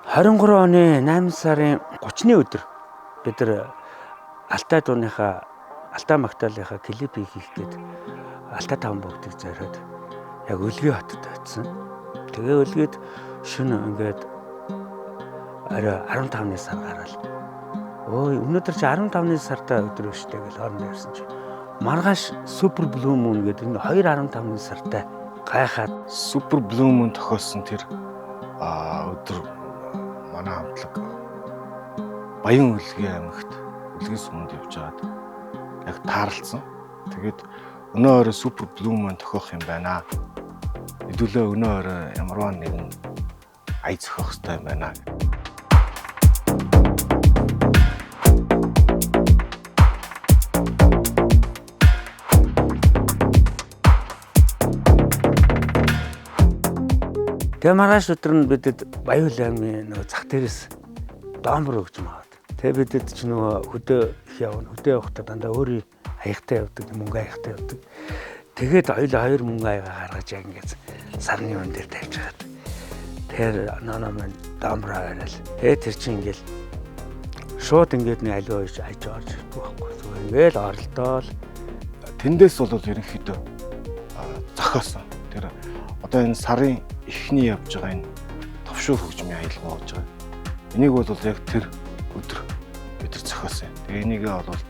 23 оны 8 сарын 30-ны өдөр бид нар Алтай дууныхаа Алтай Магтаалынхаа клипийг хийх гээд Алтай таван бүгдийг зориод яг Өлгий хотод очсон. Тэгээ Өлгийд шөнө ингээд орой 15-ны сар гараад ой өнөөдөр чи 15-ны сартай өдөр өштэй гэж хоорондоо ярьсан чи маргааш Супер Блу Мун гэдэг энэ 2-15-ны сартай гайхаад Супер Блу Мун тохиолсон тэр өдөр манай хамтлаг Баян Өлгий аймагт Өлгий суманд явж байгаад яг таарлцсан. Тэгээд өнөө орой Супер Блу Мун тохиох юм байна. Хэдүүлээ өнөө орой ямарваа нэгэн ая зохиох хэрэгтэй юм байна. Тэгээ маргааш өдөр нь бидэд Баян Өлгий аймгийн нөгөө зах дээрээс доомбор өгч маад. Тэгээ бидэд ч нөгөө хөдөө их явна. Хөдөө явахдаа дандаа өөрийн хаягтай явдаг, мөнгө хаягтай явдаг. Тэгээд хоёр мөнгө хаягаа гаргаж яг ингээд сарны өн дээр тавьж хагаад. Тэр ноноо маань доомброо аваад. Тэгээ тэр чинь ингээд шууд ингээд нэг аливаа аж орж ирэхгүй байхгүй. Зүгээр ингээд оролдоол. Тэндээс бол ерөнхийдөө зохиосон. Тэр одоо энэ сарын эхний явж байгаа энэ товшуур хөгжмийн аялал болж байгаа. Энийг бол яг тэр өдөр бид нар зохиосон. Тэгээ энийгээ бол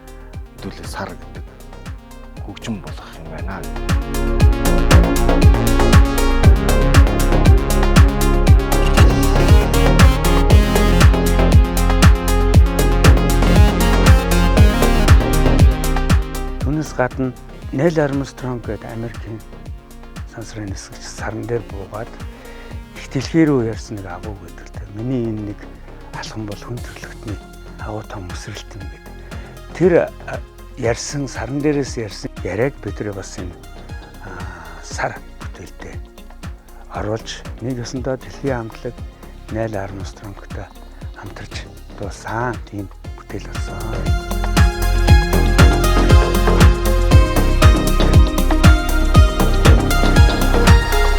хэдүүлээ сар гэдэг хөгжим болгох юм байна. Түүнээс гадна Neil Armstrong гэдэг Америкийн сансрын нисгч сарн дээр буугаад их дэлхий рүү ярьсан нэг агуу гэдэг л дээ. Миний энэ нэг алхам бол хүн төрлөختний агуу том өсрэлт юм гэдэг. Тэр ярьсан сарн дээрээс ярьсан яриаг бид нар бас энэ сар бүтээлдээ оруулж нэг ёсондоо дэлхийн хамтлаг Neil Armstrong-тай хамтарч дуусан тийм бүтээл болсон.